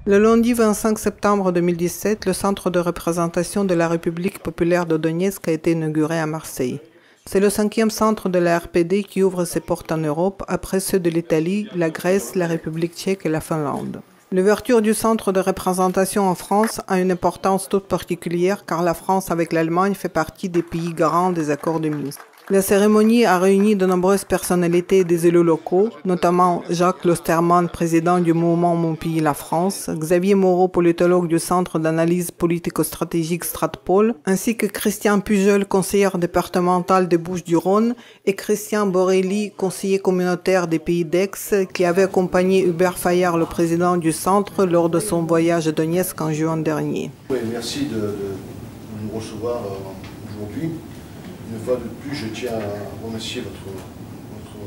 Le lundi 25 septembre 2017, le centre de représentation de la République populaire de Donetsk a été inauguré à Marseille. C'est le 5e centre de la RPD qui ouvre ses portes en Europe, après ceux de l'Italie, la Grèce, la République tchèque et la Finlande. L'ouverture du centre de représentation en France a une importance toute particulière car la France avec l'Allemagne fait partie des pays garants des accords de Minsk. La cérémonie a réuni de nombreuses personnalités et des élus locaux, notamment Jacques Lostermann, président du mouvement Mon Pays la France, Xavier Moreau, politologue du Centre d'analyse politico-stratégique Stratpol, ainsi que Christian Pujol, conseillère départementale des Bouches-du-Rhône, et Christian Borelli, conseiller communautaire des Pays d'Aix, qui avait accompagné Hubert Fayard, le président du centre, lors de son voyage à Donetsk en juin dernier. Oui, merci de nous recevoir aujourd'hui. Une fois de plus, je tiens à remercier votre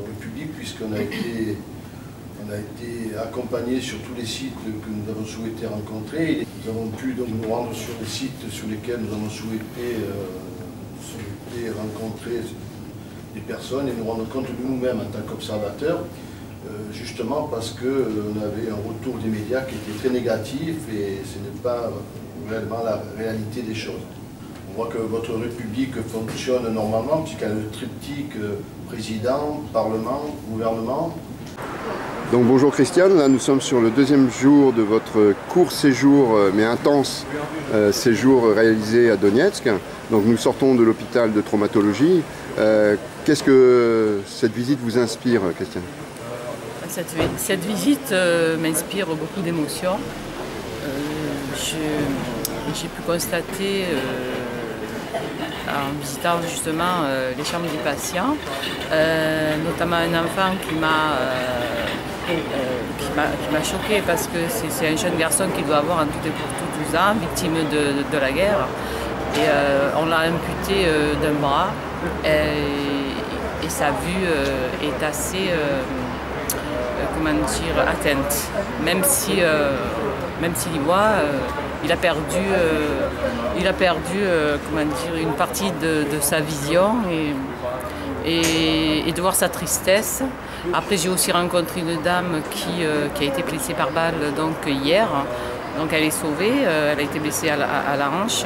République puisqu'on a été accompagnés sur tous les sites que nous avons souhaité rencontrer. Nous avons pu donc nous rendre sur les sites sur lesquels nous avons souhaité rencontrer des personnes et nous rendre compte de nous-mêmes en tant qu'observateurs, justement parce qu'on avait un retour des médias qui était très négatif et ce n'est pas réellement la réalité des choses. On voit que votre République fonctionne normalement puisqu'il y a le triptyque président, parlement, gouvernement. Donc bonjour Christiane, là nous sommes sur le 2e jour de votre court séjour, mais intense séjour réalisé à Donetsk. Donc nous sortons de l'hôpital de traumatologie. Qu'est-ce que cette visite vous inspire, Christiane? Cette visite m'inspire beaucoup d'émotions. J'ai pu constater en visitant justement les chambres des patients, notamment un enfant qui m'a choqué parce que c'est un jeune garçon qui doit avoir en tout et pour tout 12 ans, victime de la guerre. Et on l'a amputé d'un bras et sa vue est assez atteinte. Même s'il y voit, il a perdu une partie de sa vision et de voir sa tristesse. Après, j'ai aussi rencontré une dame qui a été blessée par balle hier. Donc elle est sauvée, elle a été blessée à la hanche.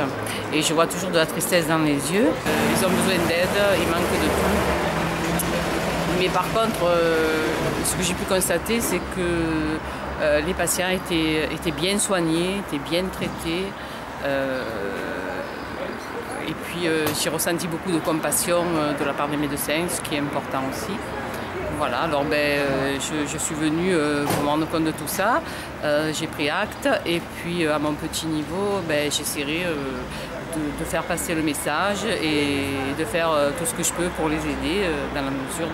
Et je vois toujours de la tristesse dans les yeux. Ils ont besoin d'aide, il manque de tout. Mais par contre, ce que j'ai pu constater, c'est que les patients étaient bien soignés, étaient bien traités. Et puis j'ai ressenti beaucoup de compassion de la part des médecins, ce qui est important aussi. Voilà, alors je suis venue pour me rendre compte de tout ça. J'ai pris acte et puis à mon petit niveau, j'essaierai de faire passer le message et de faire tout ce que je peux pour les aider dans la mesure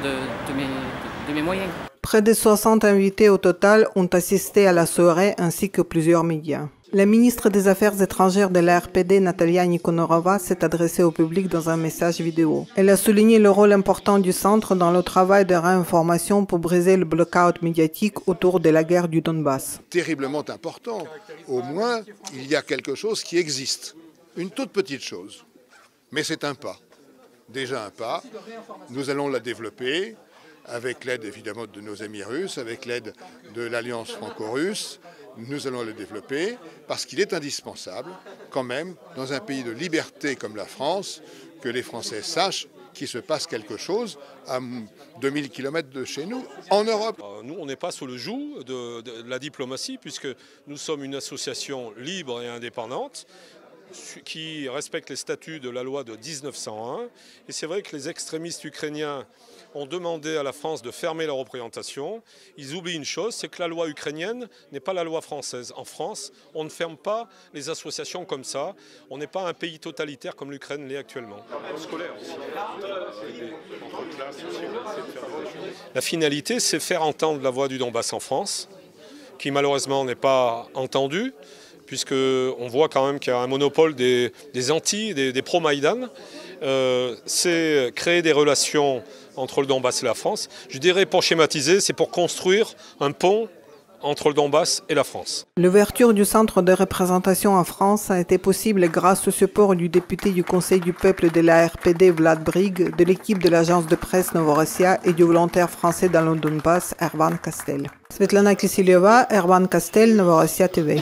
de mes moyens. Près de 60 invités au total ont assisté à la soirée ainsi que plusieurs médias. La ministre des Affaires étrangères de la RPD, Natalia Nikonorova, s'est adressée au public dans un message vidéo. Elle a souligné le rôle important du centre dans le travail de réinformation pour briser le blackout médiatique autour de la guerre du Donbass. Terriblement important. Au moins, il y a quelque chose qui existe. Une toute petite chose. Mais c'est un pas. Déjà un pas. Nous allons la développer avec l'aide évidemment de nos amis russes, avec l'aide de l'Alliance franco-russe. Nous allons le développer parce qu'il est indispensable, quand même, dans un pays de liberté comme la France, que les Français sachent qu'il se passe quelque chose à 2000 km de chez nous, en Europe. Nous, on n'est pas sous le joug de la diplomatie, puisque nous sommes une association libre et indépendante qui respecte les statuts de la loi de 1901. Et c'est vrai que les extrémistes ukrainiens ont demandé à la France de fermer leur représentation. Ils oublient une chose, c'est que la loi ukrainienne n'est pas la loi française. En France, on ne ferme pas les associations comme ça. On n'est pas un pays totalitaire comme l'Ukraine l'est actuellement. La finalité, c'est faire entendre la voix du Donbass en France, qui malheureusement n'est pas entendue, puisqu'on voit quand même qu'il y a un monopole des anti, des pro-Maïdan. C'est créer des relations entre le Donbass et la France. Je dirais, pour schématiser, c'est pour construire un pont entre le Donbass et la France. L'ouverture du centre de représentation en France a été possible grâce au support du député du Conseil du peuple de la RPD, Vlad Brig, de l'équipe de l'agence de presse Novorossia et du volontaire français dans le Donbass, Erwan Castel. Svetlana Kiselyova, Erwan Kastel, Novorossiya TV.